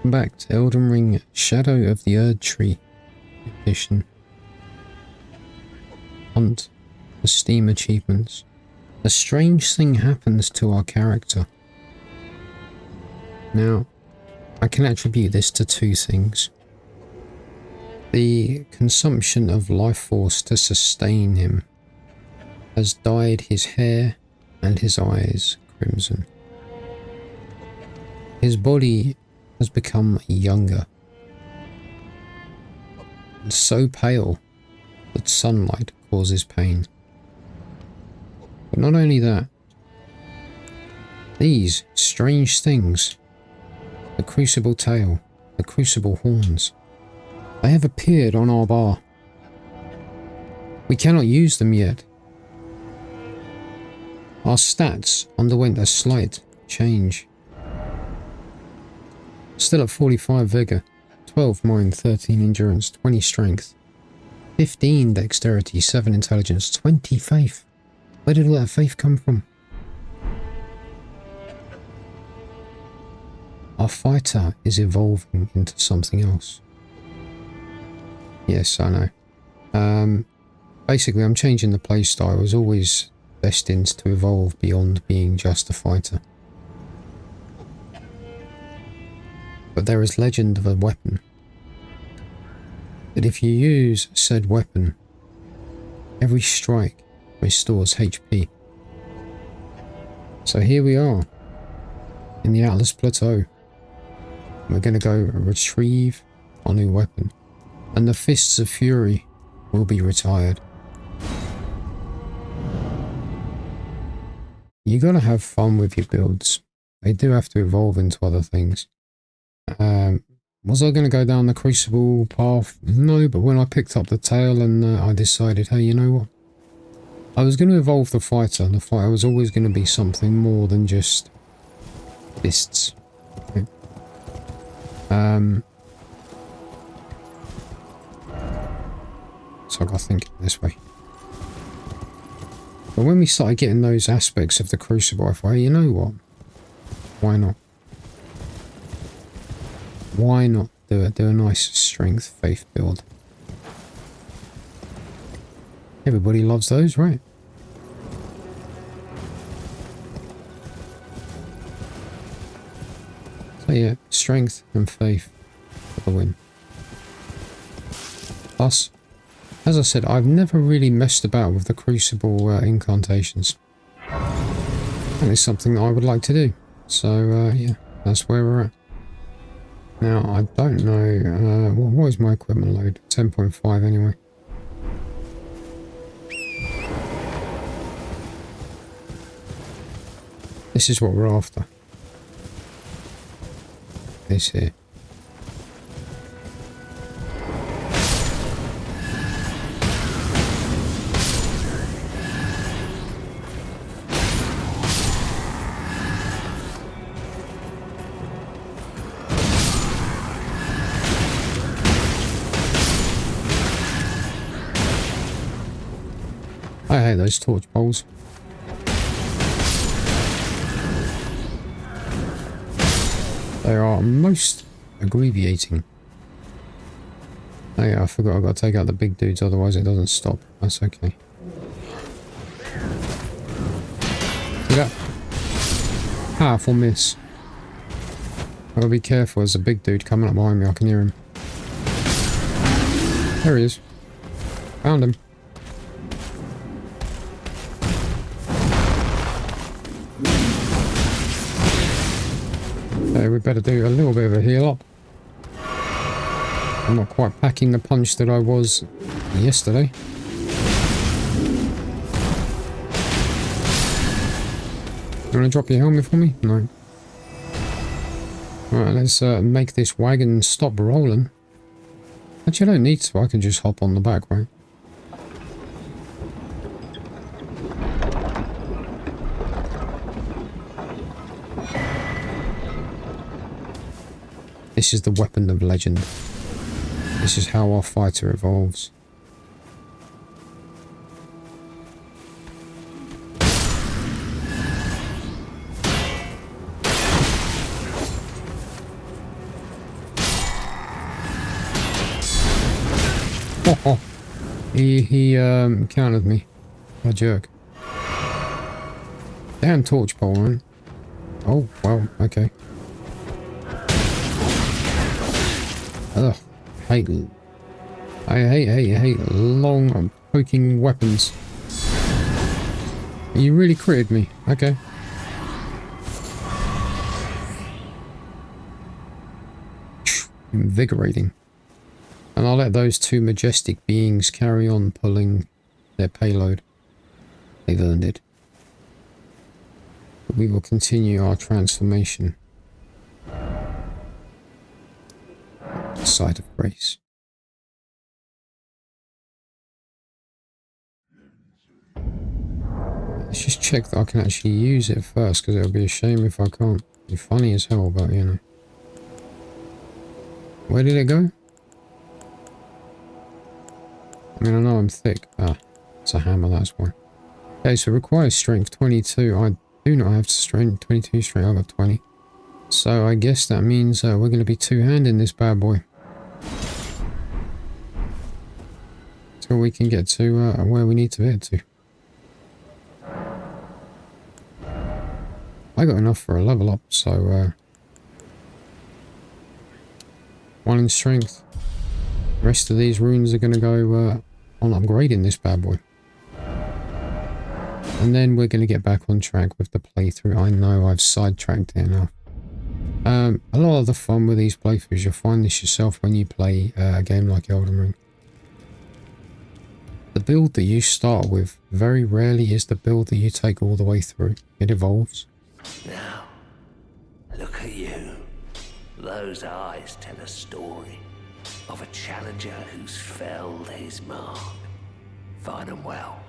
Welcome back to Elden Ring Shadow of the Erd Tree edition. Hunt for Steam achievements. A strange thing happens to our character. Now, I can attribute this to two things. The consumption of life force to sustain him has dyed his hair and his eyes crimson. His body has become younger and so pale that sunlight causes pain. But not only that, these strange things, the crucible tail, the crucible horns, they have appeared on our bar. We cannot use them yet. Our stats underwent a slight change. Still at 45 vigor, 12 mind, 13 endurance, 20 strength, 15 dexterity, 7 intelligence, 20 faith. Where did all that faith come from? Our fighter is evolving into something else. Yes, I know. Basically, I'm changing the playstyle. I was always destined to evolve beyond being just a fighter. But there is legend of a weapon that if you use said weapon, every strike restores HP. So here we are in the Atlas Plateau. We're going to go retrieve our new weapon, and the Fists of Fury will be retired. You got to have fun with your builds. They do have to evolve into other things. Was I going to go down the Crucible path? No, but when I picked up the tail and I decided, hey, you know what? I was going to evolve the fighter. The fighter was always going to be something more than just fists. Okay. So I got to think this way. But when we started getting those aspects of the Crucible, I thought, hey, you know what? Why not? Why not do it? Do a nice strength faith build. Everybody loves those, right? So yeah, strength and faith for the win. Plus, as I said, I've never really messed about with the Crucible incantations. And it's something that I would like to do. So yeah, that's where we're at. Now, I don't know, what is my equipment load? 10.5 anyway. This is what we're after. This here. I hate those torch poles. They are most aggravating. Oh yeah, I forgot I've got to take out the big dudes, otherwise it doesn't stop. That's okay. See that? Powerful miss. I've got to be careful, there's a big dude coming up behind me, I can hear him. There he is. Found him. We better do a little bit of a heal up. I'm not quite packing the punch that I was yesterday. You want to drop your helmet for me? No. Alright, let's make this wagon stop rolling. Actually, I don't need to. I can just hop on the back, right? This is the weapon of legend. This is how our fighter evolves. He countered me. A jerk. Damn torch pole, man. Oh, well, okay. Ugh. I hate long poking weapons. You really critted me. Okay. Invigorating. And I'll let those two majestic beings carry on pulling their payload. They've earned it. But we will continue our transformation. Site of grace. Let's just check that I can actually use it first, because it'll be a shame if I can't. It'll be funny as hell, but you know. Where did it go? I mean, I know I'm thick. Ah, it's a hammer, that's why. Okay, so it requires strength 22. I do not have strength 22 strength. I've got 20. So I guess that means we're going to be two-handing this bad boy. Till we can get to where we need to get to. I got enough for a level up, so 1 in strength. The rest of these runes are going to go on upgrading this bad boy. And then we're going to get back on track with the playthrough. I know I've sidetracked it enough. A lot of the fun with these playthroughs, you'll find this yourself when you play a game like Elden Ring. The build that you start with very rarely is the build that you take all the way through. It evolves. Now, look at you. Those eyes tell a story of a challenger who's felled his mark. Find them well.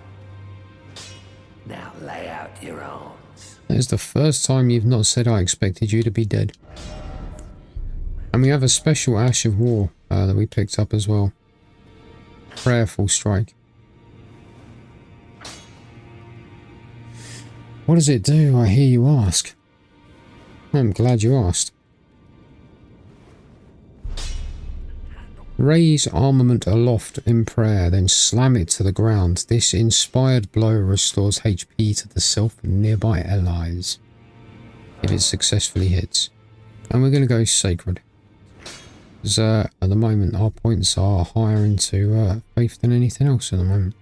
Now lay out your arms. That is the first time you've not said I expected you to be dead. And we have a special Ash of War that we picked up as well. Prayerful Strike. What does it do, I hear you ask? I'm glad you asked. Raise armament aloft in prayer, then slam it to the ground. This inspired blow restores HP to the self and nearby allies, if it successfully hits. And we're going to go Sacred. Because at the moment our points are higher into faith than anything else at the moment.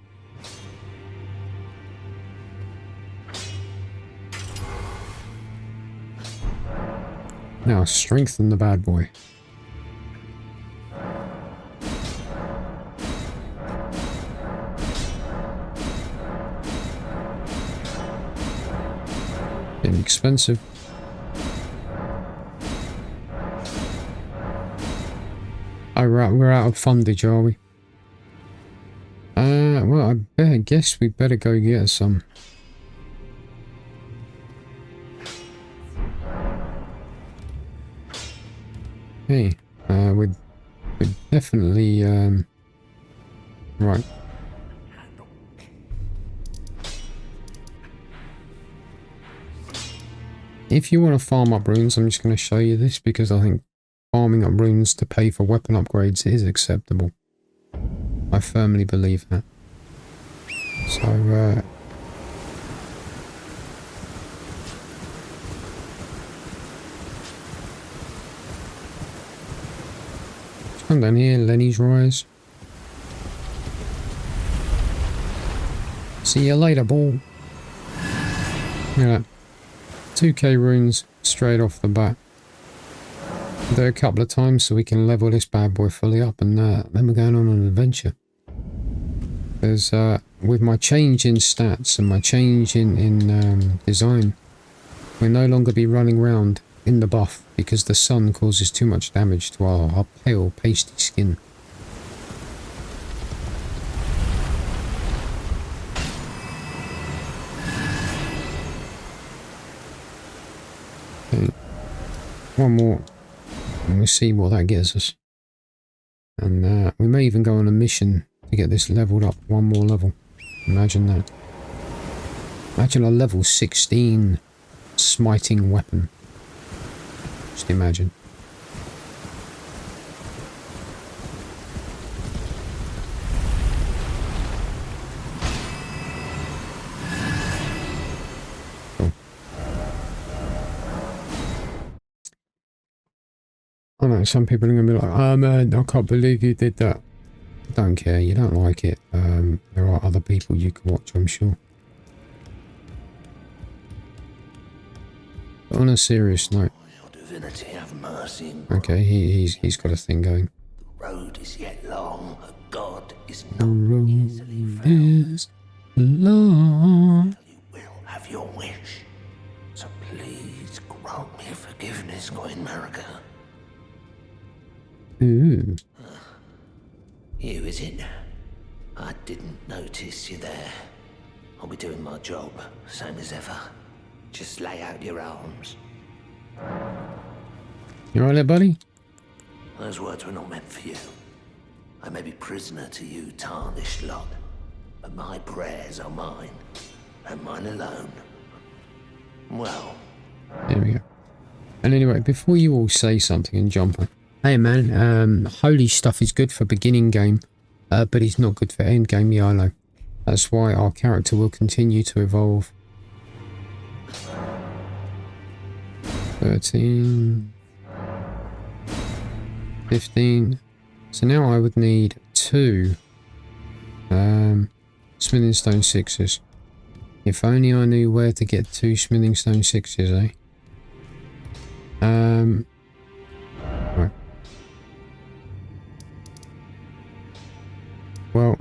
Now strengthen the bad boy. Getting expensive. Oh, we're out of fundage, are we? Well, I guess we better go get some. Hey, we're definitely, right. If you want to farm up runes, I'm just going to show you this because I think farming up runes to pay for weapon upgrades is acceptable. I firmly believe that. So, come down here, Lenny's Rise. See you later, ball. Yeah. 2k runes straight off the bat. Do it a couple of times so we can level this bad boy fully up, and then we're going on an adventure. Because with my change in stats and my change in design, we'll no longer be running around in the buff because the sun causes too much damage to our pale, pasty skin. Okay. One more, and we'll see what that gets us. And we may even go on a mission to get this leveled up one more level. Imagine that. Imagine a level 16 smiting weapon. Just imagine. And some people are going to be like, oh man, I can't believe you did that. I don't care, you don't like it. There are other people you can watch, I'm sure. But on a serious note. Your divinity have mercy. Okay, he's got a thing going. The road is yet long. God is The not road easily found. is long. You will have your wish. So please grant me forgiveness, Queen Marika. Ooh. You, is it? I didn't notice you there. I'll be doing my job, same as ever. Just lay out your arms. You alright there, buddy? Those words were not meant for you. I may be prisoner to you, tarnished lot, but my prayers are mine, and mine alone. Well, There we go. And anyway, before you all say something and jump on. Hey man, holy stuff is good for beginning game, but it's not good for end game, yeah I know. That's why our character will continue to evolve. 13... 15... So now I would need 2 smithing stone 6s. If only I knew where to get 2 smithing stone 6s, eh? Right. Well,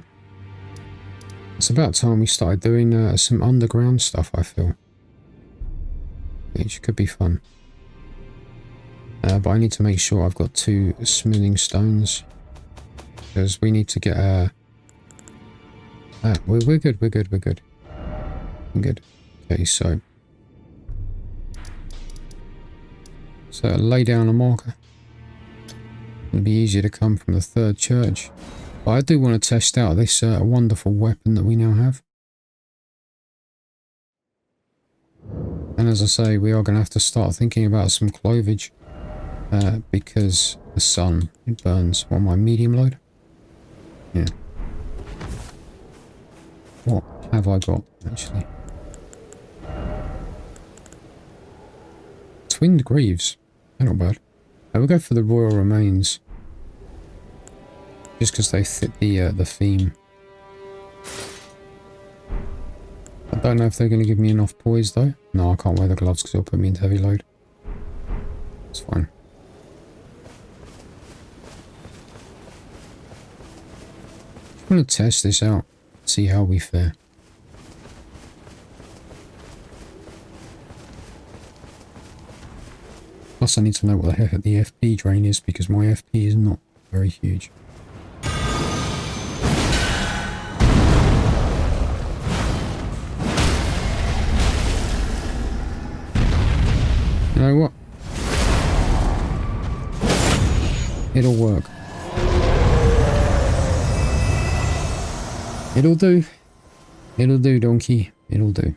it's about time we started doing some underground stuff, I feel. Which could be fun. But I need to make sure I've got 2 smithing stones. Because we need to get we're good. Okay, so lay down a marker. It'll be easier to come from the 3rd church. But I do want to test out this wonderful weapon that we now have. And as I say, we are going to have to start thinking about some clovage. Because the sun, it burns. What, my medium load? Yeah. What have I got, actually? Twinned greaves. They're not bad. We'll go for the royal remains. Just because they fit the theme. I don't know if they're going to give me enough poise, though. No, I can't wear the gloves because it'll put me into heavy load. It's fine. I'm going to test this out, see how we fare. Plus I need to know what the heck the FP drain is because my FP is not very huge. You know what? It'll work. It'll do. It'll do, donkey. It'll do.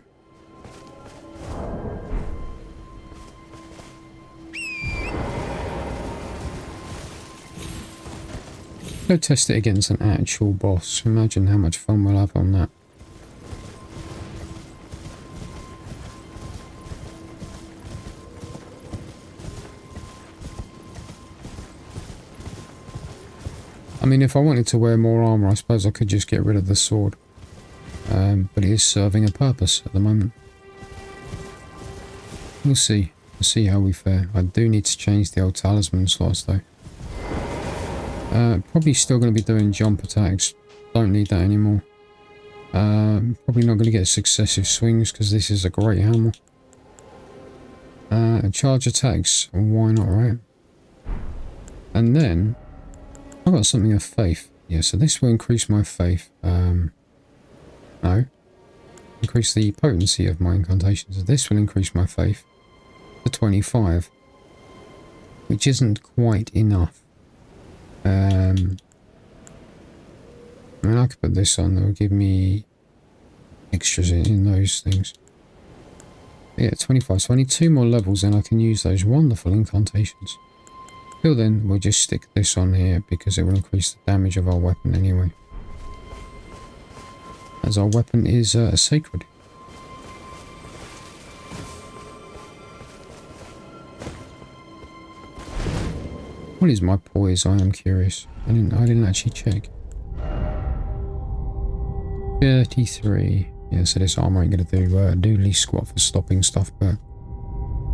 Go test it against an actual boss. Imagine how much fun we'll have on that. I mean, if I wanted to wear more armor, I suppose I could just get rid of the sword. But it is serving a purpose at the moment. We'll see. We'll see how we fare. I do need to change the old talisman slots, though. Probably still going to be doing jump attacks. Don't need that anymore. Probably not going to get successive swings because this is a great hammer. Charge attacks. Why not, right? And then I've got something of faith. Yeah, so this will increase my faith. No. Increase the potency of my incantations. This will increase my faith to 25. Which isn't quite enough. I mean, I could put this on. That will give me extras in those things. Yeah, 25. So I need 2 more levels and I can use those wonderful incantations. Till then, we'll just stick this on here because it will increase the damage of our weapon anyway. As our weapon is sacred. What is my poise? I am curious. I didn't actually check. 33. Yeah, so this armor ain't gonna do doodly squat for stopping stuff, but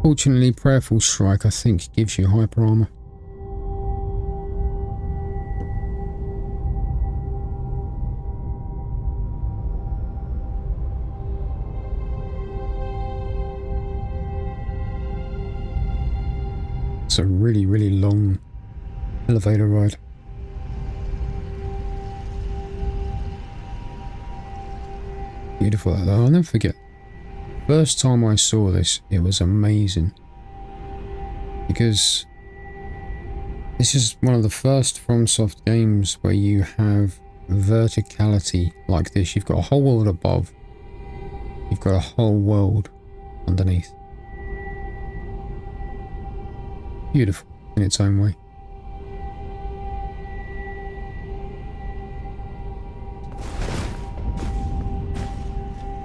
fortunately, Prayerful Strike I think gives you hyper armor. It's a really, really long elevator ride. Beautiful though. I'll never forget. First time I saw this, it was amazing. Because this is one of the first FromSoft games where you have verticality like this. You've got a whole world above. You've got a whole world underneath. Beautiful in its own way.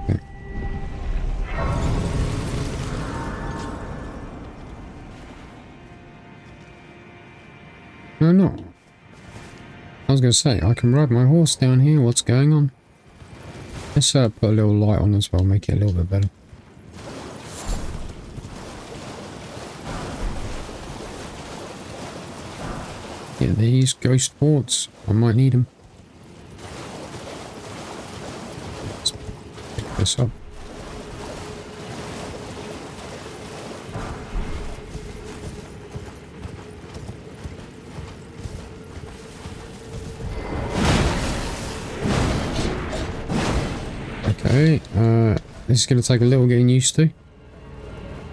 Okay. No, no. I was going to say, I can ride my horse down here. What's going on? Let's put a little light on as well, make it a little bit better. Yeah, these ghost ports. I might need them. Let's pick this up. Okay, this is going to take a little getting used to.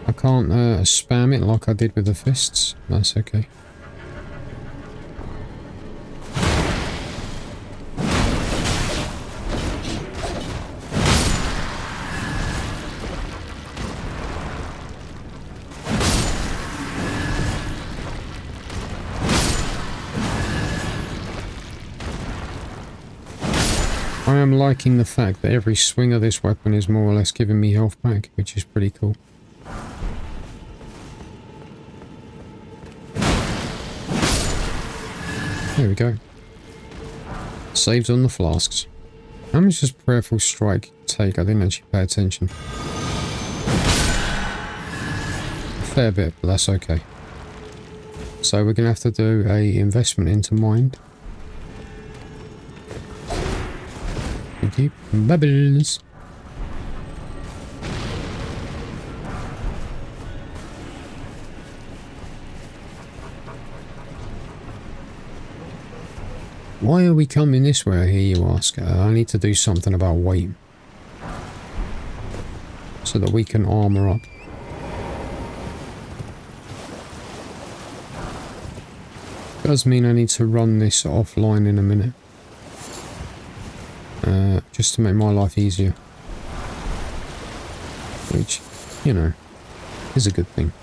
I can't spam it like I did with the fists. That's okay. I am liking the fact that every swing of this weapon is more or less giving me health back, which is pretty cool. There we go. Saved on the flasks. How much does Prayerful Strike take? I didn't actually pay attention. A fair bit, but that's okay. So we're going to have to do a investment into mind. Thank you. Bubbles. Why are we coming this way, I hear you ask? I need to do something about weight. So that we can armor up. Does mean I need to run this offline in a minute. Just to make my life easier. Which, you know, is a good thing.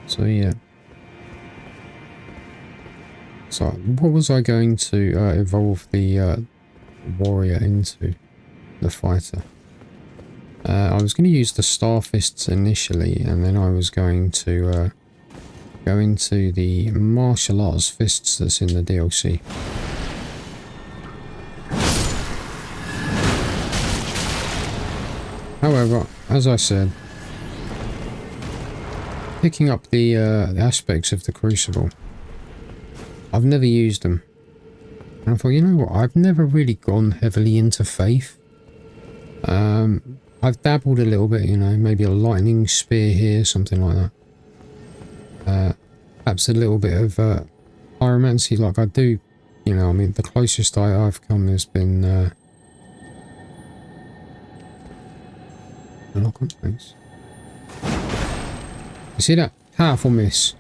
So yeah. So what was I going to evolve the warrior into? The fighter. I was going to use the star fists initially, and then I was going to go into the martial arts fists that's in the DLC. However, as I said, picking up the aspects of the Crucible, I've never used them. And I thought, you know what, I've never really gone heavily into faith. I've dabbled a little bit, you know, maybe a lightning spear here, something like that. Perhaps a little bit of pyromancy, like I do, you know, I mean, the closest I've come has been lock on, thanks. You see that? Powerful miss.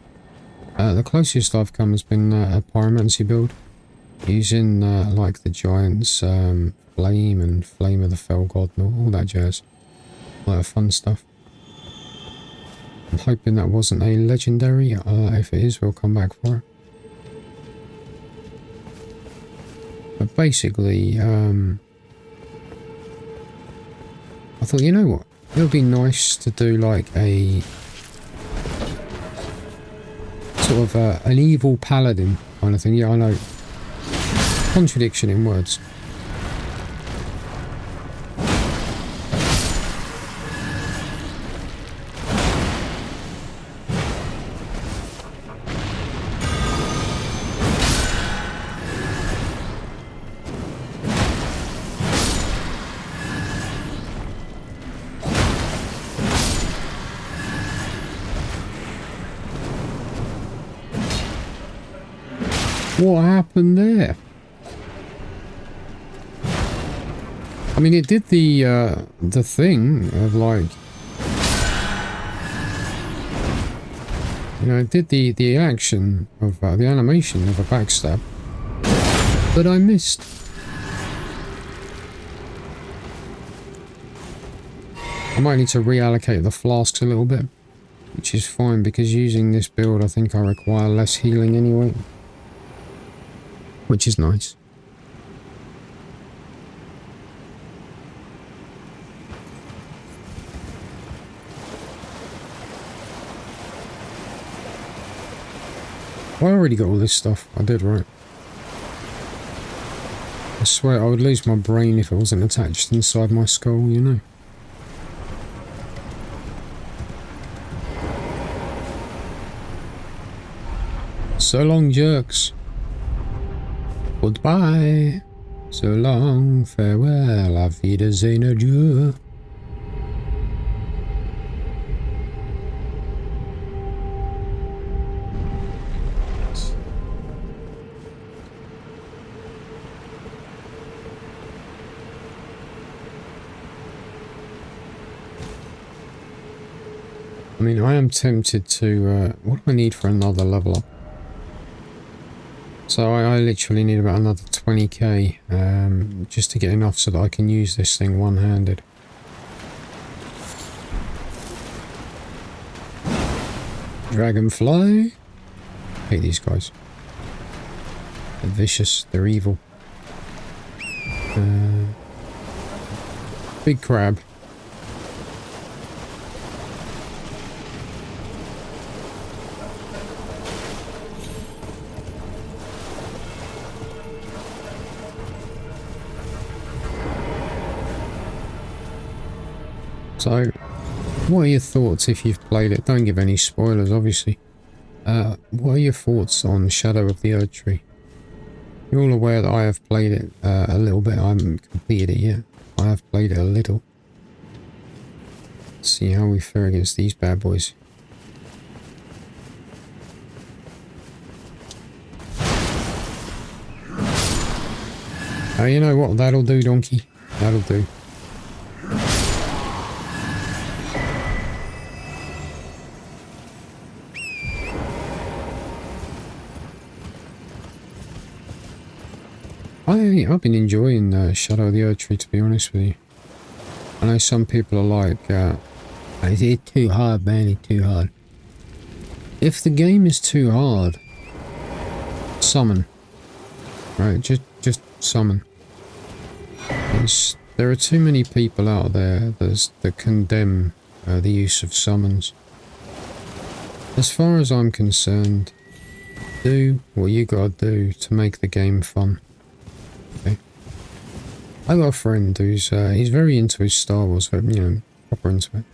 The closest I've come has been a pyromancy build, using like the giants, flame and flame of the fell god and all that jazz. All that fun stuff. I'm hoping that wasn't a legendary. If it is, we'll come back for it. But basically, I thought, you know what? It would be nice to do like a sort of an evil paladin kind of thing. Yeah, I know. Contradiction in words. What happened there? I mean, it did the thing of like, you know, it did the action of the animation of a backstab, but I missed. I might need to reallocate the flasks a little bit, which is fine because using this build, I think I require less healing anyway. Which is nice. I already got all this stuff. I did right. I swear I would lose my brain if it wasn't attached inside my skull, you know. So long, jerks. Goodbye. So long, farewell, auf Wiedersehen, adieu. I mean, I am tempted to, what do I need for another level up? So I literally need about another 20k, just to get enough so that I can use this thing one-handed. Dragonfly? I hate these guys. They're vicious, they're evil. Big crab. So, what are your thoughts if you've played it? Don't give any spoilers, obviously. What are your thoughts on Shadow of the Erdtree? You're all aware that I have played it a little bit. I haven't completed it yet. I have played it a little. Let's see how we fare against these bad boys. You know what? That'll do, donkey. That'll do. I've been enjoying Shadow of the Erdtree, to be honest with you. I know some people are like, is it too hard, man? It's too hard. If the game is too hard, summon. Right, just summon. There are too many people out there that condemn the use of summons. As far as I'm concerned, do what you gotta do to make the game fun. Okay. I got a friend who's he's very into his Star Wars, you know, proper into it.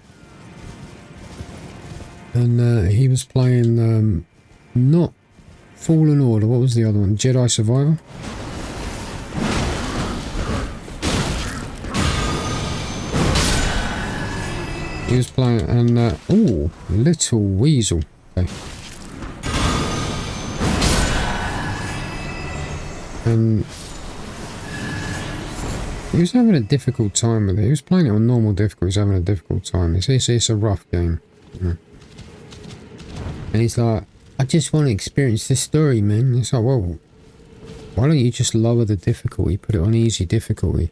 And he was playing not Fallen Order, what was the other one? Jedi Survivor? He was playing, and oh, little weasel. Okay. And he was having a difficult time with it. He was playing it on normal difficulty. He was having a difficult time. It's a rough game. Yeah. And he's like, I just want to experience the story, man. It's like, well, why don't you just lower the difficulty, put it on easy difficulty?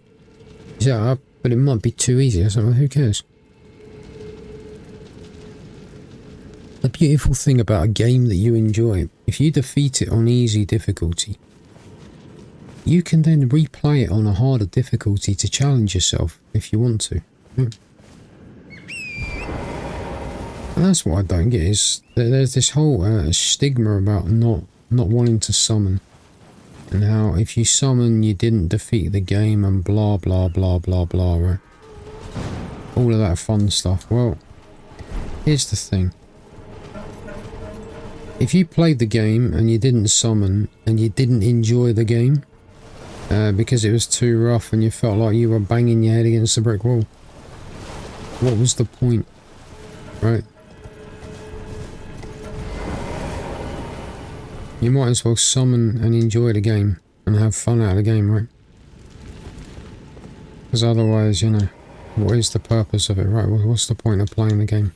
Yeah, but it might be too easy. I said, well, who cares? The beautiful thing about a game that you enjoy, if you defeat it on easy difficulty, you can then replay it on a harder difficulty to challenge yourself if you want to. And that's what I don't get, is that there's this whole stigma about not wanting to summon. And how if you summon, you didn't defeat the game and blah, blah, blah, blah, blah, right? All of that fun stuff. Well, here's the thing. If you played the game and you didn't summon and you didn't enjoy the game because it was too rough and you felt like you were banging your head against the brick wall, what was the point, right? You might as well summon and enjoy the game and have fun out of the game, right? Because otherwise, you know, what is the purpose of it, right? What's the point of playing the game?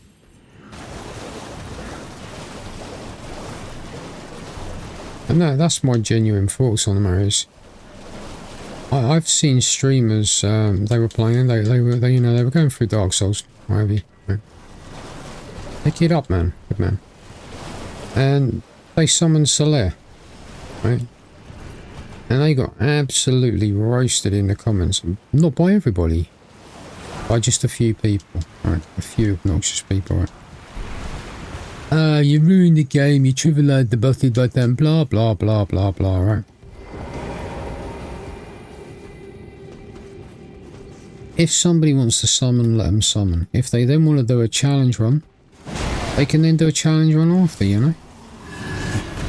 And that's my genuine thoughts on the matter. Is I've seen streamers, they were playing, they were going through Dark Souls, whatever. Right? Pick it up, man, good man. And they summoned Solaire, right? And they got absolutely roasted in the comments. Not by everybody, by just a few people, right? A few obnoxious people, right? You ruined the game, you trivialized the bossy button, blah, blah, blah, blah, blah, right? If somebody wants to summon, let them summon. If they then want to do a challenge run, they can then do a challenge run after, you know?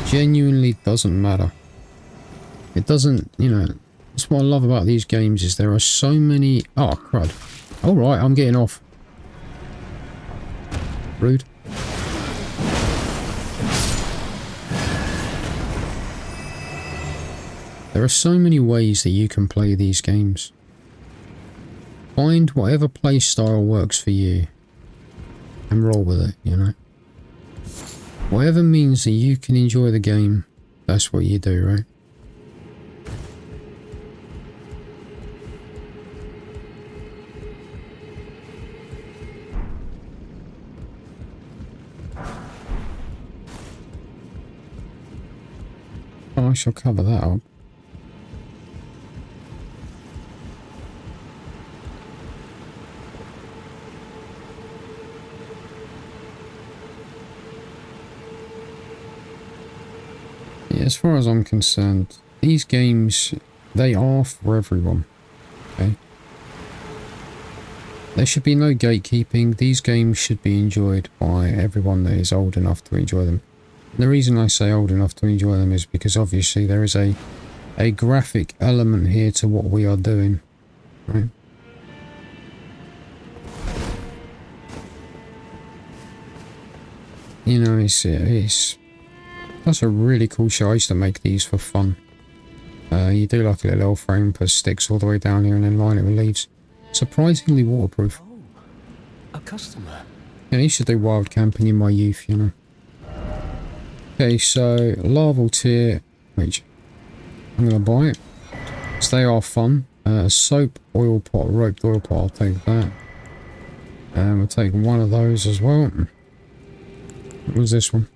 Genuinely doesn't matter. It doesn't, you know, that's what I love about these games, is there are so many... Oh, crud. Alright, I'm getting off. Rude. There are so many ways that you can play these games. Find whatever play style works for you and roll with it, you know. Whatever means that you can enjoy the game, that's what you do, right? Oh, I shall cover that up. As far as I'm concerned, these games, they are for everyone, okay? There should be no gatekeeping. These games should be enjoyed by everyone that is old enough to enjoy them. And the reason I say old enough to enjoy them is because obviously there is a graphic element here to what we are doing, right? You know, it's that's a really cool show. I used to make these for fun. You do like a little frame, put sticks all the way down here and then line it with leaves. Surprisingly waterproof. Oh, a customer. Yeah, I used to do wild camping in my youth, you know. Okay, so larval tier, which I'm going to buy it. So they are fun. Soap, oil pot, roped oil pot, I'll take that. And we'll take one of those as well. What was this one?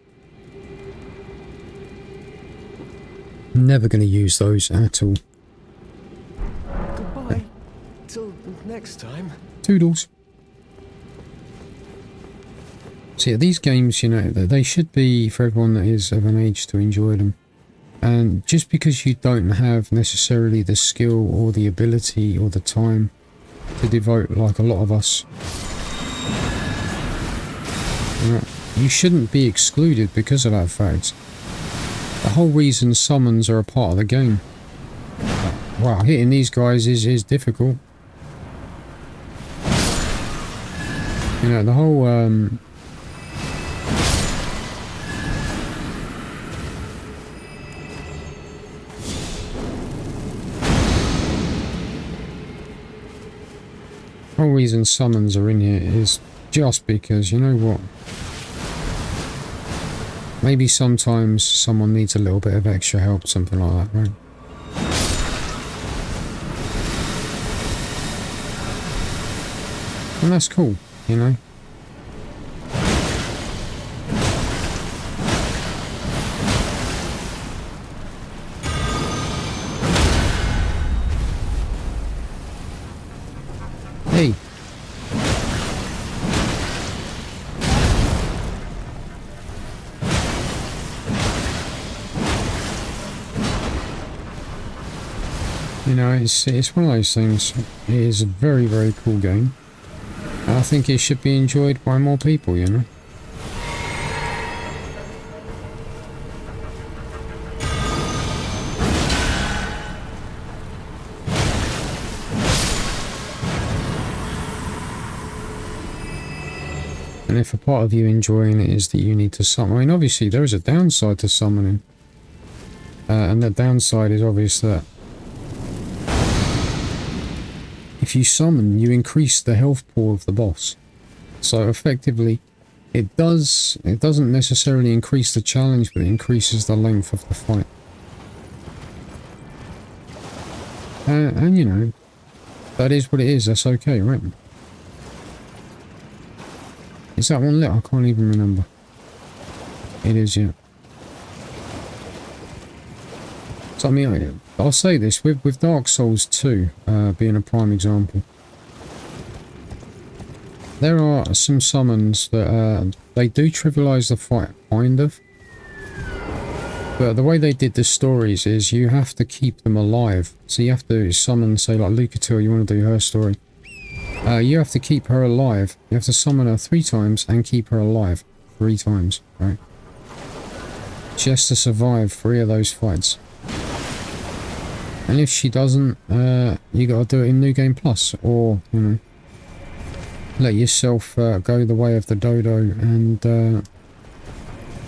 Never going to use those at all. Goodbye. Till next time. Toodles. So yeah, these games, you know, they should be for everyone that is of an age to enjoy them. And just because you don't have necessarily the skill or the ability or the time to devote like a lot of us, you shouldn't be excluded because of that fact. The whole reason summons are a part of the game. Wow, hitting these guys is difficult. You know, the whole reason summons are in here is just because, you know what? Maybe sometimes someone needs a little bit of extra help, something like that, right? And that's cool, you know? Hey! You know, it's one of those things. It is a very, very cool game. I think it should be enjoyed by more people, you know? And if a part of you enjoying it is that you need to summon... I mean, obviously, there is a downside to summoning. And that downside is obvious that if you summon, you increase the health pool of the boss. So effectively, it doesn't necessarily increase the challenge, but it increases the length of the fight. And you know, that is what it is. That's okay, right? Is that one lit? I can't even remember. It is, yeah. So I mean, I'll say this, with Dark Souls 2 being a prime example, there are some summons that they do trivialise the fight, kind of. But the way they did the stories is you have to keep them alive. So you have to summon, say like Lucatil, you want to do her story. You have to keep her alive. You have to summon her 3 times and keep her alive 3 times, right? Just to survive 3 of those fights. And if she doesn't, you gotta do it in New Game Plus, or, you know, let yourself go the way of the dodo and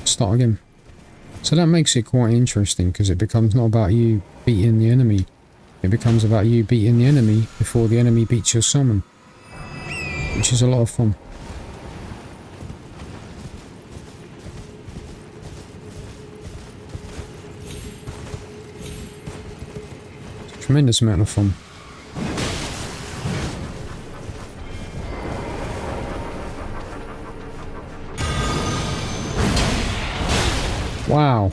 start again. So that makes it quite interesting, because it becomes not about you beating the enemy, it becomes about you beating the enemy before the enemy beats your summon, which is a lot of fun. Tremendous amount of fun. Wow.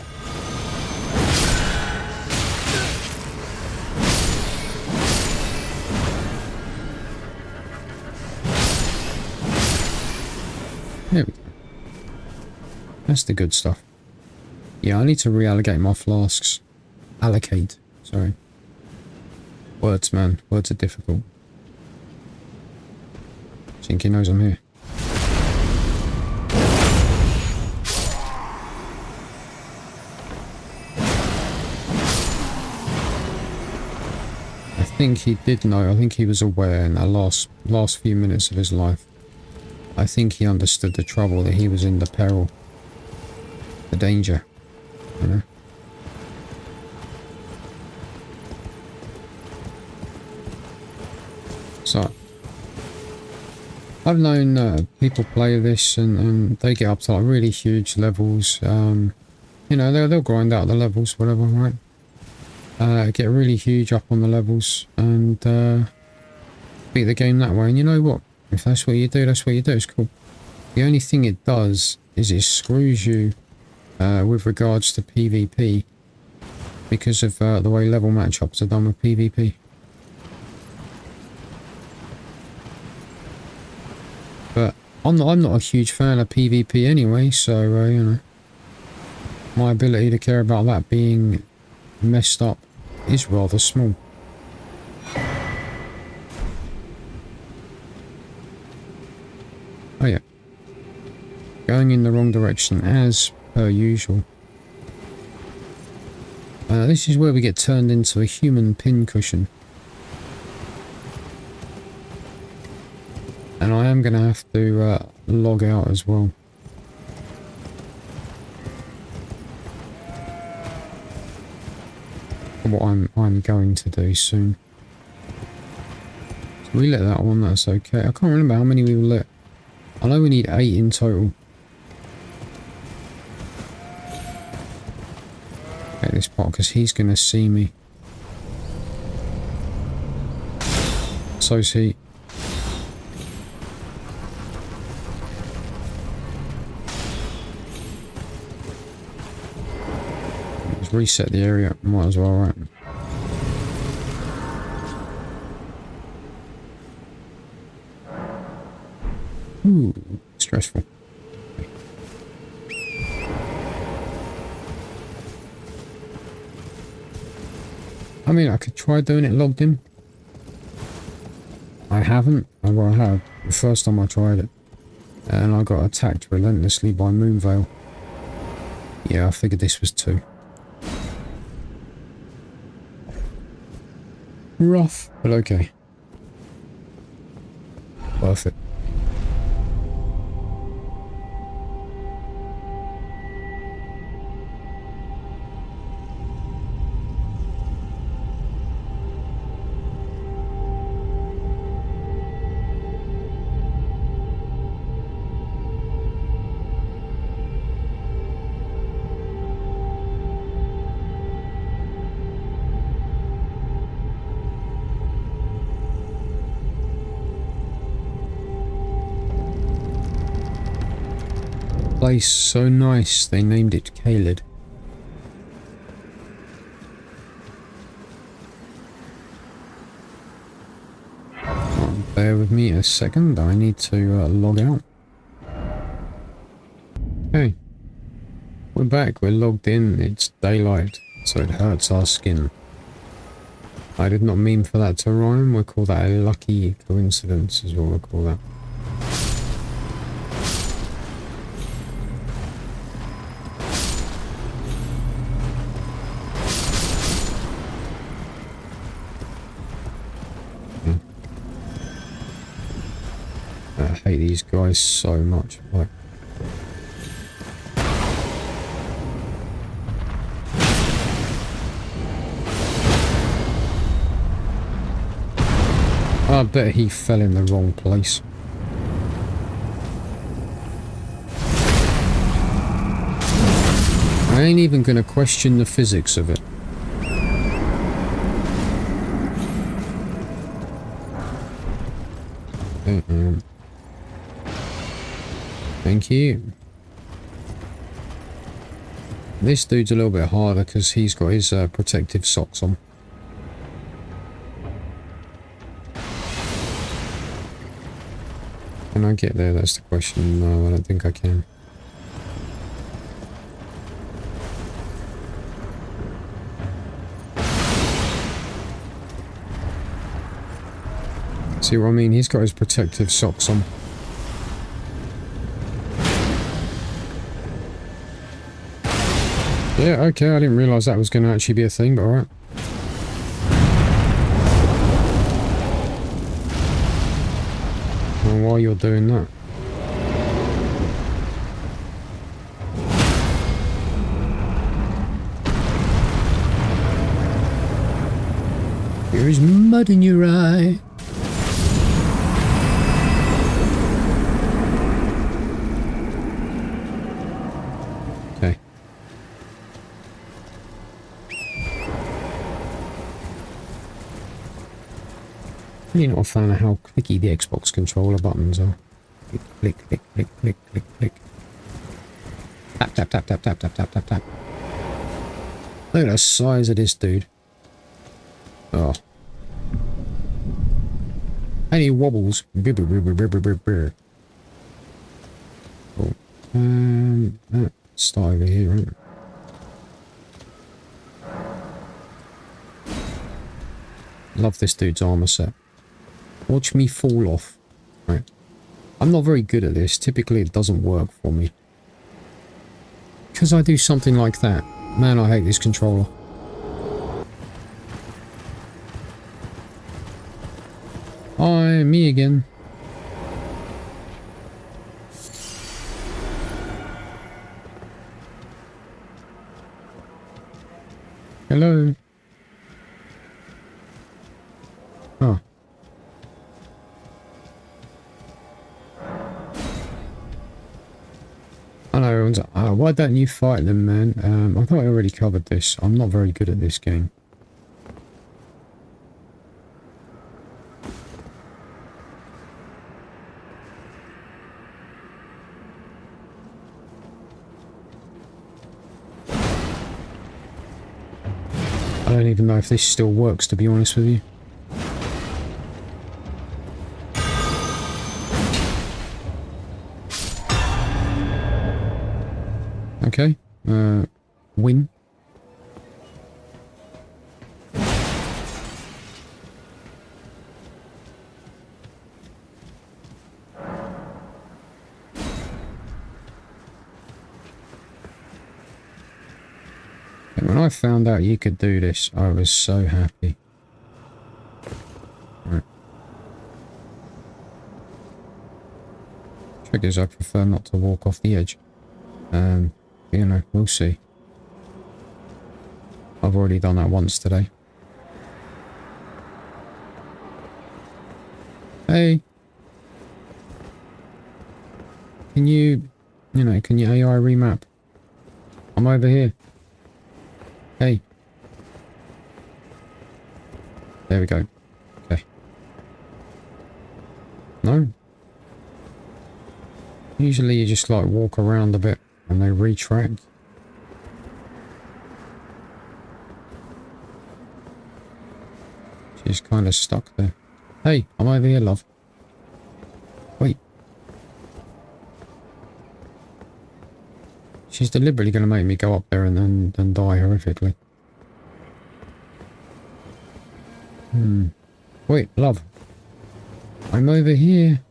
There we go. That's the good stuff. Yeah, I need to reallocate my flasks. Allocate, sorry. Words, man. Words are difficult. I think he knows I'm here. I think he did know. I think he was aware in that last few minutes of his life. I think he understood the trouble, that he was in, the peril, the danger, you know. So, I've known people play this and they get up to like really huge levels. You know, they'll grind out the levels, whatever, right? Get really huge up on the levels and beat the game that way. And you know what? If that's what you do, that's what you do. It's cool. The only thing it does is it screws you with regards to PvP because of the way level matchups are done with PvP. But I'm not a huge fan of PvP anyway, so you know, my ability to care about that being messed up is rather small. Oh yeah, going in the wrong direction as per usual. This is where we get turned into a human pincushion. And I am going to have to log out as well. What I'm going to do soon. So we lit that one, that's okay. I can't remember how many we lit. I know we need 8 in total. Take this pot because he's going to see me. So's he. Let's reset the area. Might as well, right? Ooh, stressful. I mean, I could try doing it logged in. I haven't. Well, I have. The first time I tried it. And I got attacked relentlessly by Moonveil. Yeah, I figured this was 2. Rough, but okay. Worth it. Place so nice they named it Kaled. Bear with me a second, I need to log out. Okay, we're back, we're logged in, it's daylight, so it hurts our skin. I did not mean for that to rhyme, we'll call that a lucky coincidence is what we'll call that. I hate these guys so much. Like, I bet he fell in the wrong place. I ain't even gonna question the physics of it. Thank you. This dude's a little bit harder because he's got his protective socks on. Can I get there? That's the question. No, I don't think I can. See what I mean? He's got his protective socks on. Yeah, okay, I didn't realise that was going to actually be a thing, but alright. And while you're doing that... There is mud in your eye. I'm not a fan of how clicky the Xbox controller buttons are. Click, click, click, click, click, click, click. Tap, tap, tap, tap, tap, tap, tap, tap, tap. Look at the size of this dude. Oh. And he wobbles. Cool. Let's start over here, right? Love this dude's armor set. Watch me fall off. Right. I'm not very good at this. Typically it doesn't work for me. Because I do something like that. Man, I hate this controller. Hi, me again. Hello. Oh. I know everyone's like, Why don't you fight them, man? I thought I already covered this. I'm not very good at this game. I don't even know if this still works, to be honest with you. Okay, win. And when I found out you could do this, I was so happy. Right. Trick is, I prefer not to walk off the edge. You know, we'll see. I've already done that once today. Hey! Can you can you AI remap? I'm over here. Hey. There we go. Okay. No? Usually you just like walk around a bit and they retract. She's kind of stuck there. Hey, I'm over here, love. Wait. She's deliberately going to make me go up there and then die horrifically. Wait, love. I'm over here.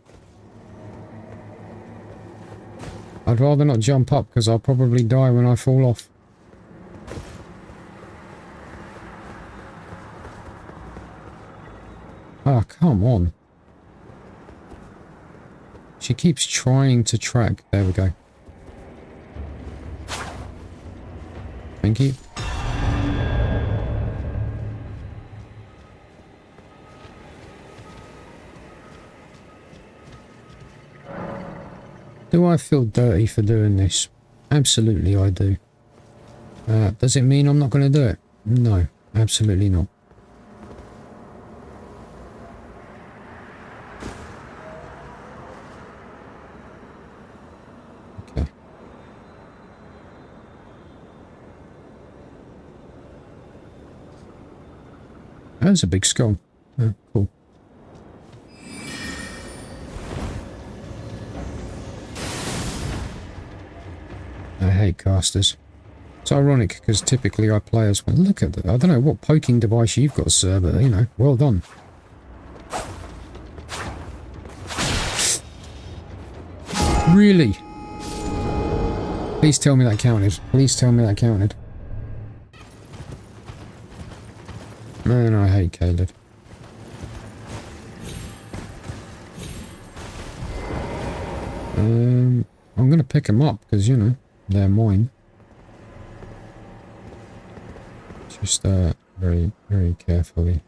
I'd rather not jump up because I'll probably die when I fall off. Ah, come on. She keeps trying to track. There we go. Thank you. Do I feel dirty for doing this? Absolutely I do. Does it mean I'm not going to do it? No, absolutely not. Okay. That's a big skull. Oh, cool. I hate casters. It's ironic because typically I play as one. Look at that. I don't know what poking device you've got, sir, but you know, well done. Really? Please tell me that counted. Please tell me that counted. Man, I hate Caleb. I'm gonna pick them up because, you know, they're mine. Just very, very carefully.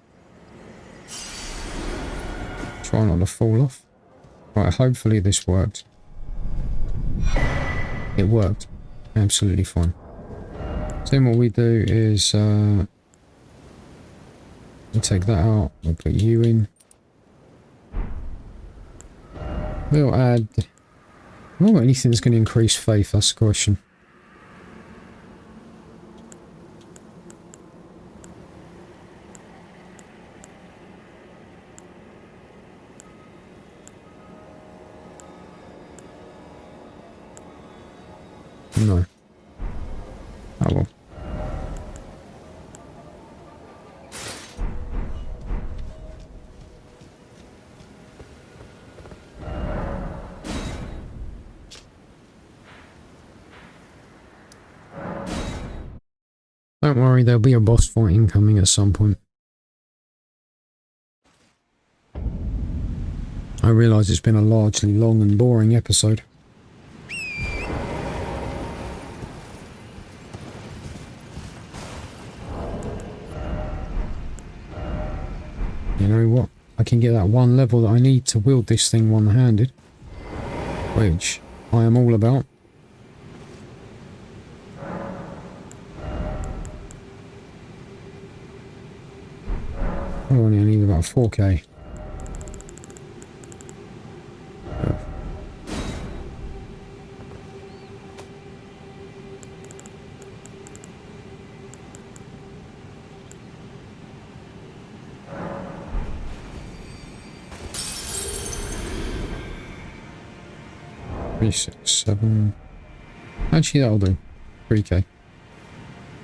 Try not to fall off. Right, hopefully this worked. It worked. Absolutely fine. So then what we do is we'll take that out, we'll put you in. We'll add... Well, anything that's going to increase faith, that's the question. No. Oh well. Don't worry, there'll be a boss fight incoming at some point. I realise it's been a largely long and boring episode. You know what? I can get that one level that I need to wield this thing one-handed. Which I am all about. Oh, I need about 4k. Oh. Three, 6, 7. Actually, that'll do. 3k.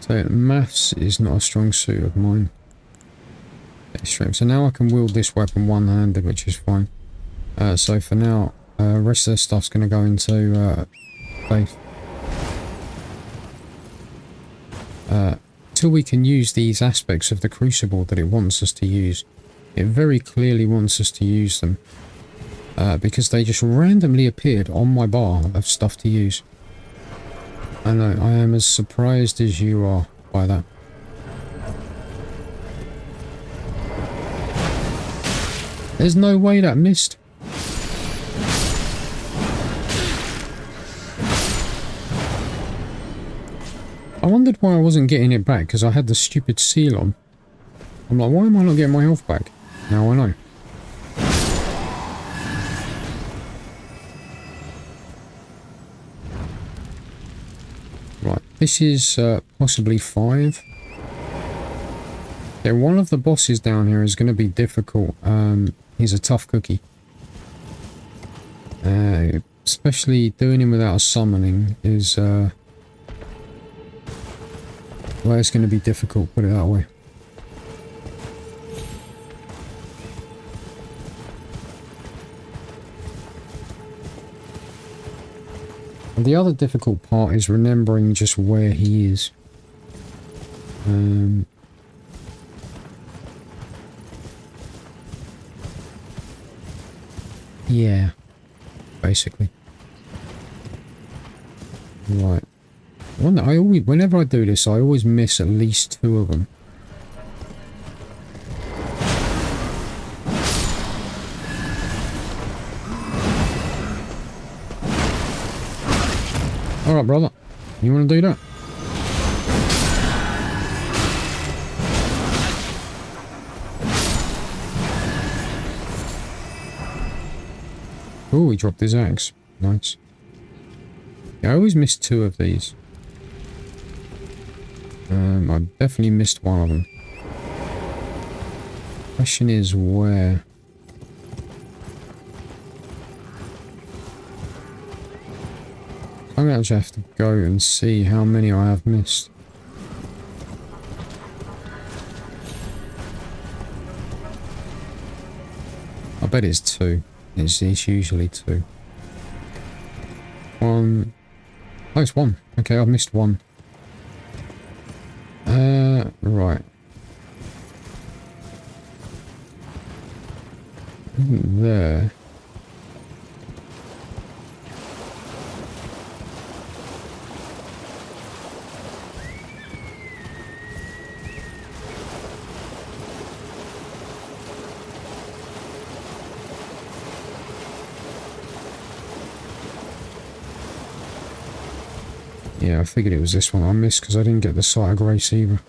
So maths is not a strong suit of mine. Strength. So now I can wield this weapon one-handed, which is fine. So for now, rest of the stuff's going to go into faith. Till we can use these aspects of the crucible that it wants us to use. It very clearly wants us to use them. Because they just randomly appeared on my bar of stuff to use. I know, I am as surprised as you are by that. There's no way that missed. I wondered why I wasn't getting it back, because I had the stupid seal on. I'm like, why am I not getting my health back? Now I know. Right, this is possibly 5. Yeah, one of the bosses down here is going to be difficult. He's a tough cookie. Especially doing him without a summoning is... well, it's going to be difficult, put it that way. And the other difficult part is remembering just where he is. Yeah, basically. Right. Whenever I do this, I always miss at least 2 of them. Alright, brother. You want to do that? Oh, he dropped his axe. Nice. Yeah, I always miss 2 of these. I definitely missed one of them. Question is where? I'm gonna actually have to go and see how many I have missed. I bet it's 2. It's usually 2. 1. Oh, it's 1. Okay, I've missed 1. Right. There. Yeah, I figured it was this one I missed because I didn't get the Sight of Grace either.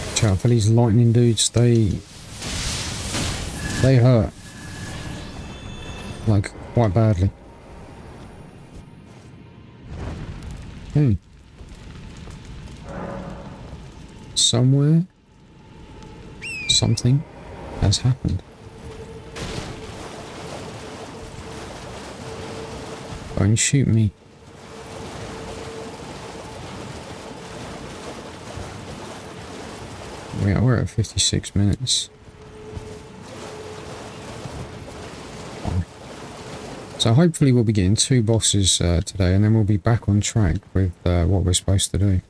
Watch out for these lightning dudes, they hurt. Like, quite badly. Okay. Somewhere, something has happened. Don't shoot me. Yeah, we're at 56 minutes. So hopefully we'll be getting 2 bosses today, and then we'll be back on track with what we're supposed to do.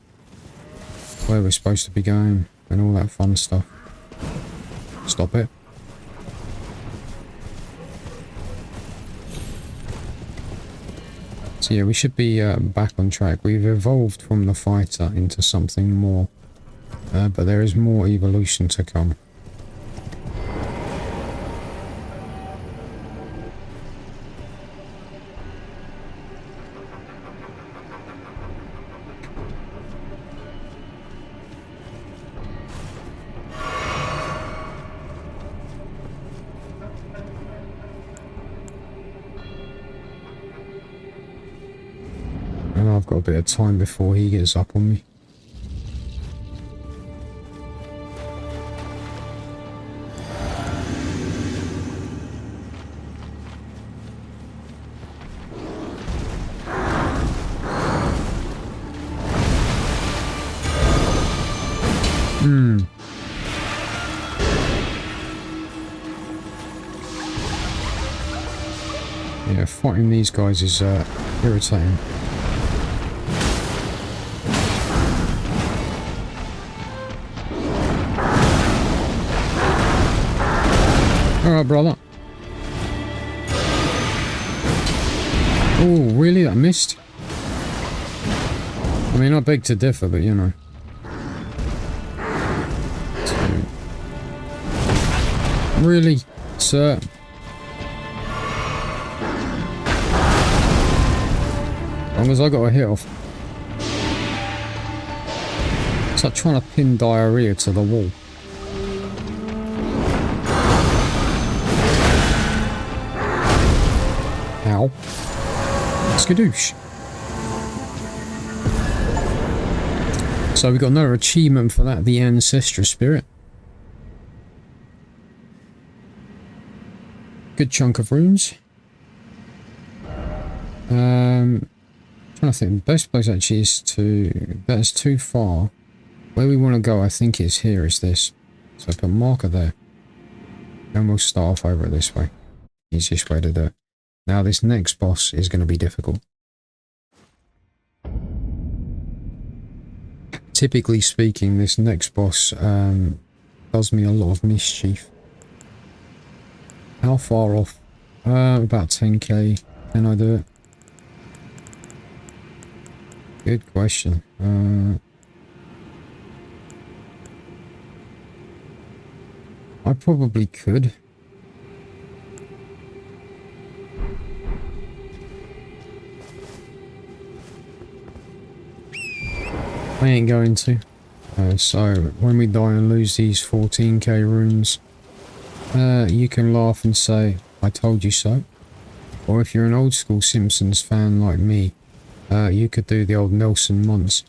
Where we're supposed to be going, and all that fun stuff. Stop it. So yeah, we should be back on track. We've evolved from the fighter into something more. But there is more evolution to come. And I've got a bit of time before he gets up on me. Yeah, fighting these guys is irritating. Alright, brother. Oh, really? That missed? I mean, I beg to differ, but you know. Really, sir? As long as I got a hit off. It's like trying to pin diarrhea to the wall. Ow. Skadoosh. So we got another achievement for that, the Ancestor Spirit. Good chunk of runes. Trying to think, the best place actually is to... That's too far. Where we want to go, I think is here, is this. So put a marker there. And we'll start off over it this way. Easiest way to do it. Now this next boss is going to be difficult. Typically speaking, this next boss does me a lot of mischief. How far off? About 10k. Can I do it? Good question. I probably could. I ain't going to. So when we die and lose these 14k runes, you can laugh and say, I told you so. Or if you're an old school Simpsons fan like me, you could do the old Nelson Muntz.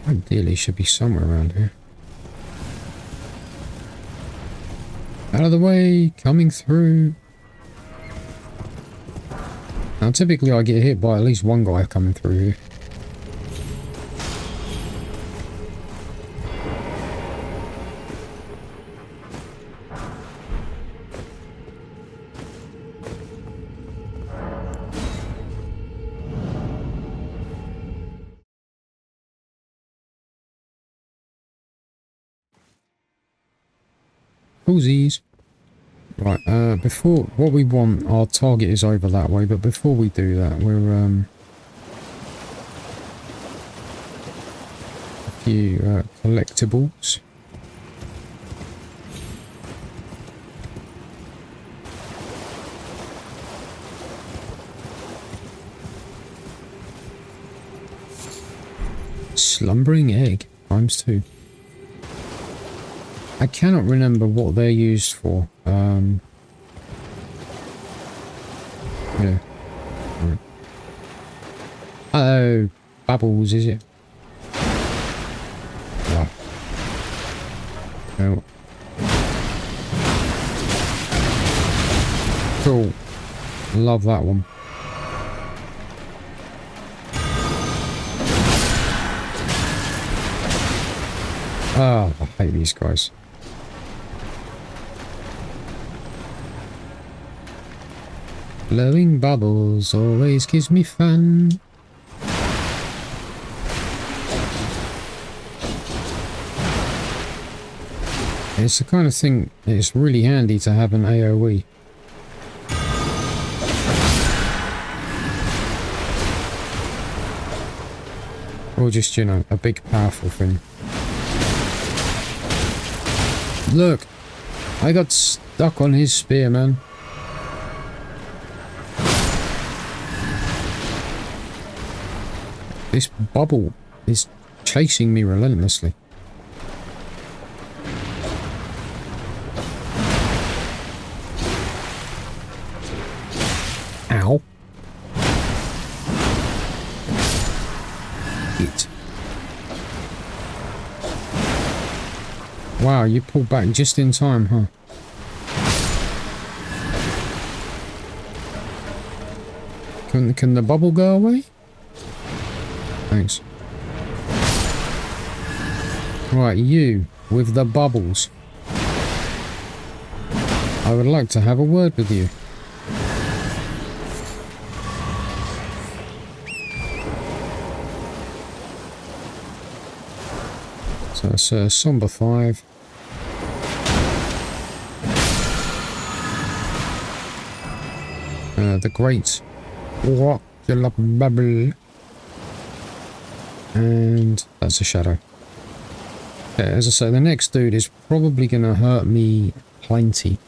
Ideally should be somewhere around here. Out of the way, coming through. Now typically I get hit by at least one guy coming through here. Coolsies. Right, before, what we want, our target is over that way, but before we do that, we're, a few, collectibles. Slumbering egg, ×2. I cannot remember what they're used for. Yeah. Right. Oh, bubbles, is it? Yeah. Oh. Cool. Love that one. Ah, I hate these guys. Blowing bubbles always gives me fun. It's the kind of thing it's really handy to have an AoE. Or just, you know, a big powerful thing. Look! I got stuck on his spear, man. This bubble is chasing me relentlessly. Ow. It. Wow, you pulled back just in time, huh? Can the bubble go away? Thanks. Right, you with the bubbles. I would like to have a word with you. So it's Somber 5. The Great Rockula Bubble. And that's a shadow. Okay, as I say, the next dude is probably going to hurt me plenty.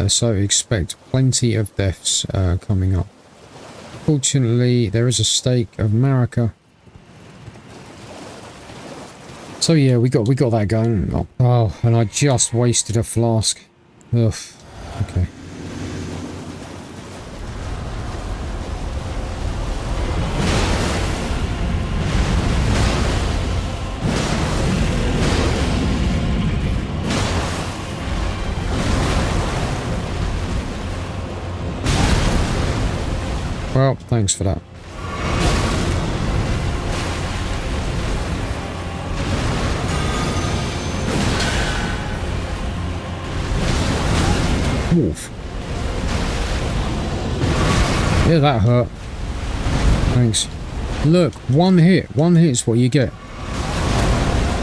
So expect plenty of deaths coming up. Fortunately, there is a stake of Marika. So yeah, we got that going. Oh, and I just wasted a flask. Ugh. Okay. Well, thanks for that. Wolf. Yeah, that hurt. Thanks. Look, one hit's what you get.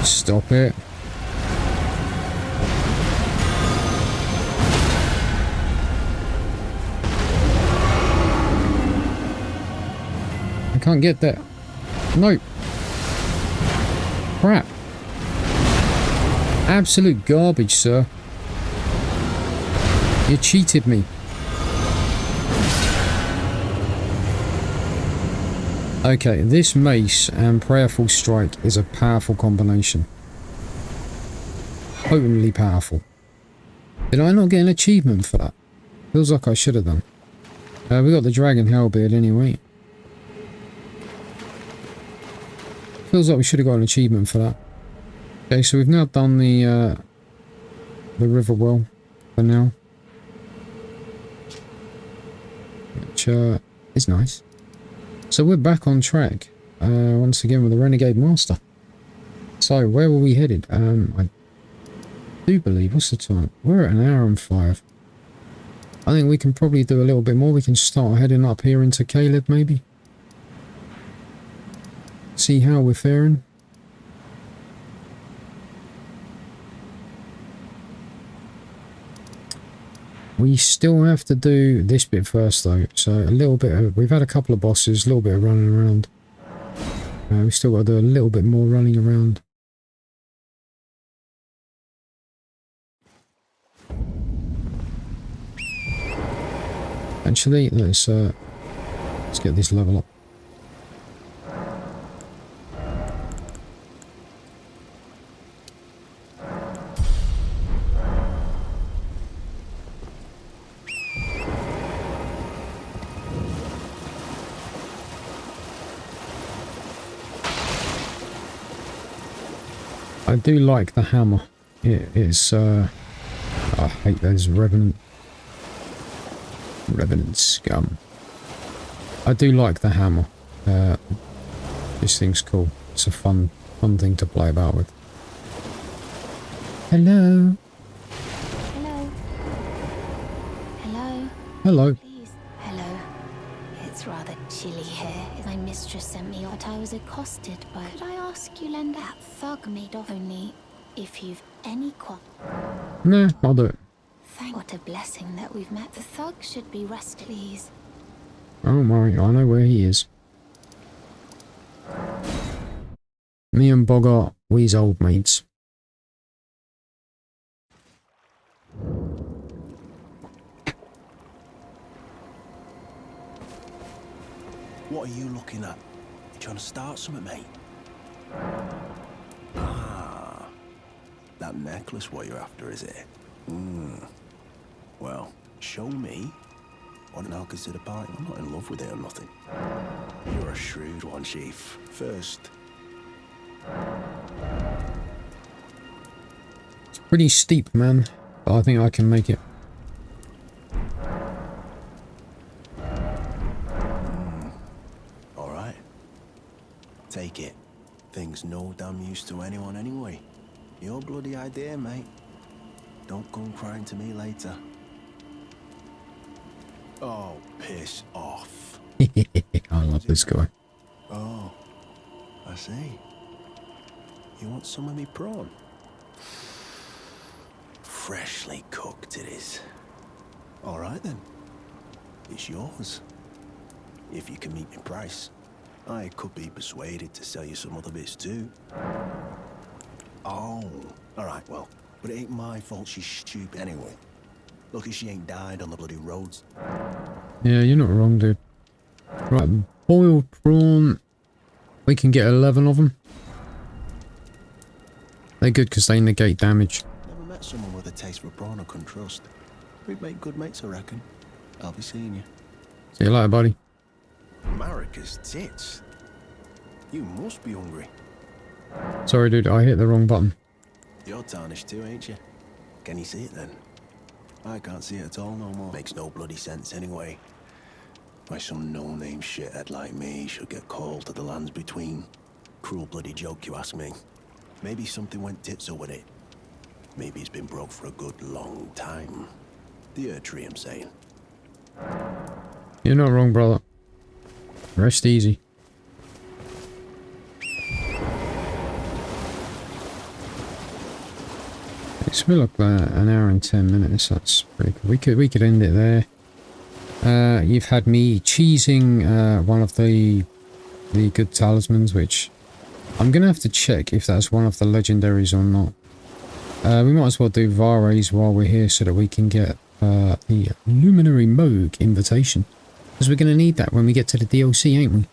Stop it. I can't get that. No. Crap. Absolute garbage, sir. You cheated me. Okay, this mace and prayerful strike is a powerful combination. Potently powerful. Did I not get an achievement for that? Feels like I should have done. We got the dragon hellbeard anyway. Feels like we should have got an achievement for that. Okay, so we've now done the river well for now. Which is nice. So we're back on track once again with the Renegade Master. So where were we headed? I do believe, what's the time? We're at 1 hour and 5. I think we can probably do a little bit more. We can start heading up here into Caleb maybe. See how we're faring. We still have to do this bit first though, so a little bit of, we've had a couple of bosses, a little bit of running around. We still got to do a little bit more running around. Actually, let's get this level up. I do like the hammer. It is, I hate those revenant scum. I do like the hammer. This thing's cool. It's a fun thing to play about with. Hello. Hello. Hello. Hello. Please. Hello. It's rather chilly here. My mistress sent me, but I was accosted by... Could I ask you lend that thug made off only? If you've any Nah, I'll do it. What a blessing that we've met. The thug should be rested. Please. Don't worry, I know where he is. Me and Bogart, we's old mates. What are you looking at? You trying to start something, mate? Ah, that necklace what you're after, is it? Well, show me. What an I'll consider parting. I'm not in love with it or nothing. You're a shrewd one, Chief. First. It's pretty steep, man, but I think I can make it. Alright. Take it. Thing's no damn use to anyone anyway. Your bloody idea, mate. Don't come crying to me later. Oh, piss off. I love this guy. Oh, I see. You want some of me prawn? Freshly cooked it is. All right then. It's yours. If you can meet my price. I could be persuaded to sell you some other bits too. Oh, all right, well, but it ain't my fault she's stupid anyway. Lucky she ain't died on the bloody roads. Yeah, you're not wrong, dude. Right, boiled prawn. We can get 11 of them. They're good because they negate damage. Never met someone with a taste for prawn I couldn't trust. We'd make good mates, I reckon. I'll be seeing you. See you later, buddy. America's tits. You must be hungry. Sorry, dude, I hit the wrong button. You're tarnished too, ain't you? Can you see it then? I can't see it at all no more. Makes no bloody sense anyway. Why some no-name shithead like me should get called to the lands between. Cruel bloody joke, you ask me. Maybe something went tits-up with it. Maybe it's been broke for a good long time. The earth tree, I'm saying. You're not wrong, brother. Rest easy. It's been like an hour and 10 minutes. That's pretty cool. We could end it there. You've had me cheesing one of the good talismans, which I'm gonna have to check if that's one of the legendaries or not. We might as well do Vares while we're here so that we can get the Luminary Moog invitation, because we're gonna need that when we get to the DLC, ain't we?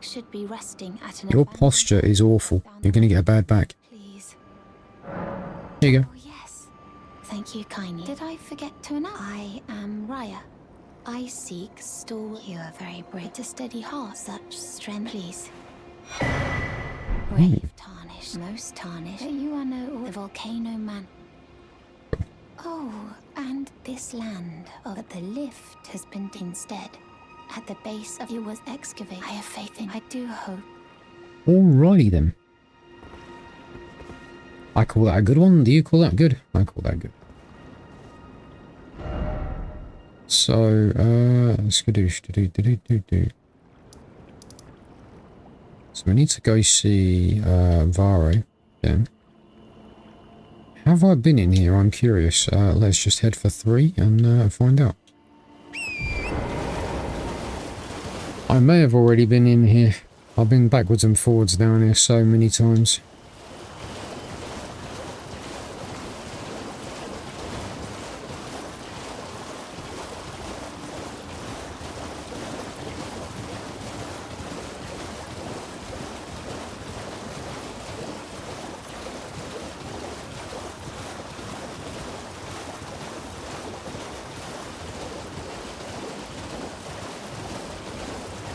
Should be resting at an Your posture is awful. You're going to get a bad back. Please. Here you go. Oh, yes. Thank you kindly. Did I forget to announce? I am Raya. I seek stall. You are very brave. A steady heart, such strength, please. Brave, tarnished, most tarnished. But you are no the volcano man. Oh, and this land of the lift has been instead. At the base of you was excavated. I have faith in. I do hope. Alrighty then. I call that a good one. Do you call that good? I call that good. So, skadoosh, do. So we need to go see Vare again. Have I been in here? I'm curious. Let's just head for 3 and find out. I may have already been in here. I've been backwards and forwards down here so many times.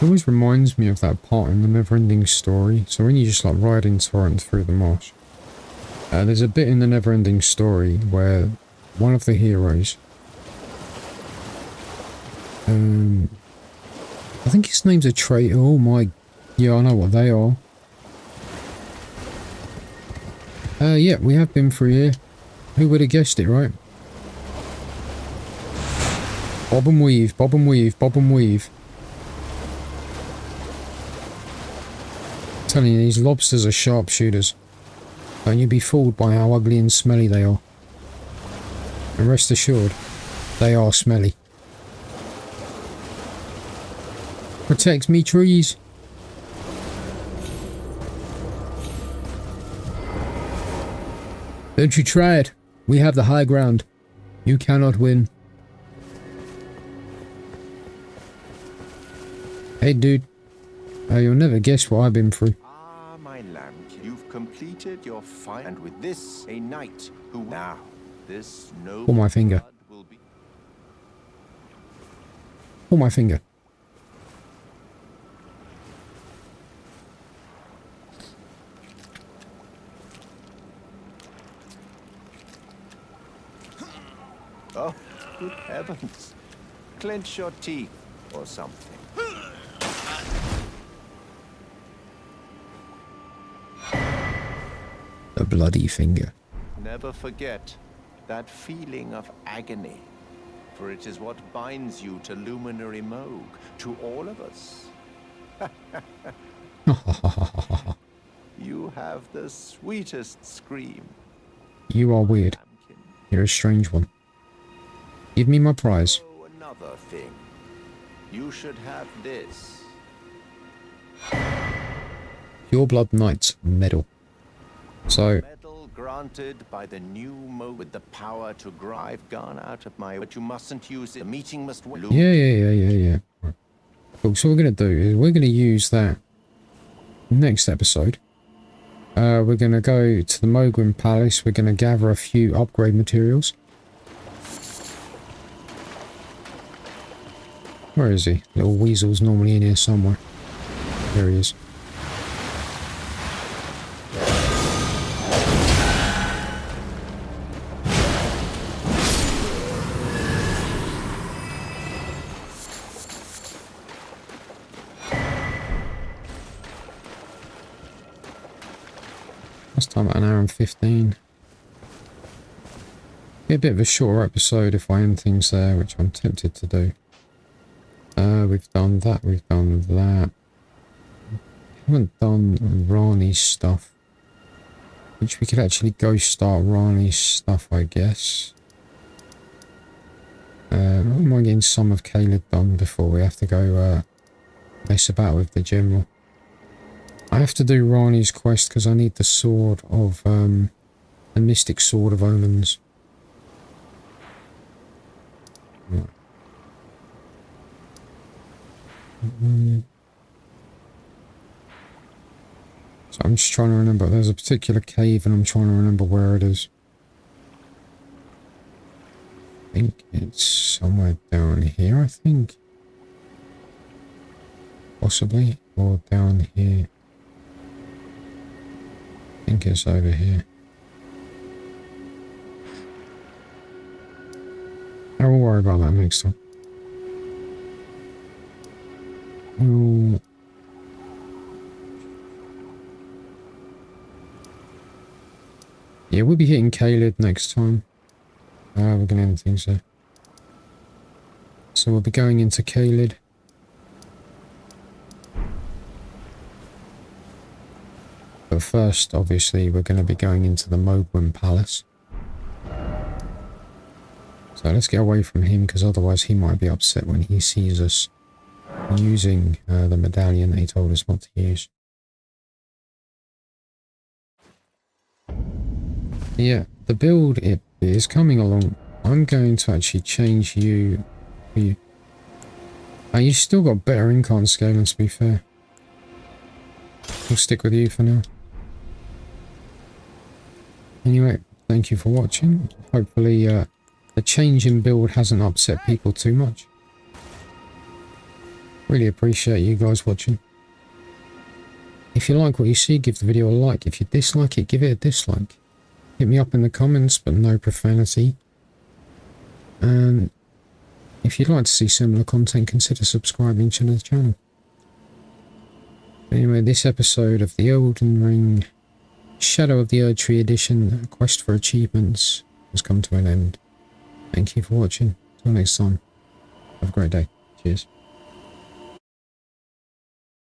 It always reminds me of that part in the Neverending Story. So when you just like ride in torrent through the marsh, there's a bit in the Neverending Story where one of the heroes, I think his name's a traitor. Oh my, yeah, I know what they are. Yeah, we have been through here. Who would have guessed it, right? Bob and weave, bob and weave, bob and weave. I'm telling you, these lobsters are sharpshooters. Don't you be fooled by how ugly and smelly they are. And rest assured, they are smelly. Protect me, trees. Don't you try it. We have the high ground. You cannot win. Hey, dude. You'll never guess what I've been through. Ah, my lambkin, you've completed your fight, and with this, a knight who now this noble Pull my finger. blood will be. Pull my finger. Oh, good heavens! Clench your teeth or something. The bloody finger. Never forget that feeling of agony, for it is what binds you to Luminary Moog, to all of us. You have the sweetest scream. You are weird. Lambkin. You're a strange one. Give me my prize. Oh, another thing. You should have this. Pure Blood Knight's medal. So, Medal granted by the new Moog with the power to I've gone out of my... But you mustn't use it. The meeting must... yeah. Right. Cool. So what we're going to do is we're going to use that next episode. We're going to go to the Mogwin Palace. We're going to gather a few upgrade materials. Where is he? Little weasel's normally in here somewhere. There he is. Last time at an hour and 15. Be a bit of a shorter episode if I end things there, which I'm tempted to do. We've done that, we've done that. Haven't done Rani's stuff. Which we could actually go start Rani's stuff, I guess. I don't mind getting some of Caleb done before we have to go mess about with the general. I have to do Rani's quest because I need the sword of the Mystic Sword of Omens. Right. So I'm just trying to remember. There's a particular cave and I'm trying to remember where it is. I think it's somewhere down here, I think. Possibly. Or down here. I think it's over here. I will worry about that next time. We'll... Yeah, we'll be hitting Caleb next time. We're going to end things there. So we'll be going into Caleb. But first, obviously, we're going to be going into the Mogwin Palace. So let's get away from him, because otherwise he might be upset when he sees us using the medallion that he told us not to use. Yeah, the build it is coming along. I'm going to actually change you. You still got better incon scaling, to be fair. We'll stick with you for now. Anyway, thank you for watching. Hopefully the change in build hasn't upset people too much. Really appreciate you guys watching. If you like what you see, give the video a like. If you dislike it, give it a dislike. Hit me up in the comments, but no profanity. And if you'd like to see similar content, consider subscribing to the channel. Anyway, this episode of the Elden Ring Shadow of the Erdtree Edition Quest for Achievements has come to an end. Thank you for watching. Till next time. Have a great day. Cheers.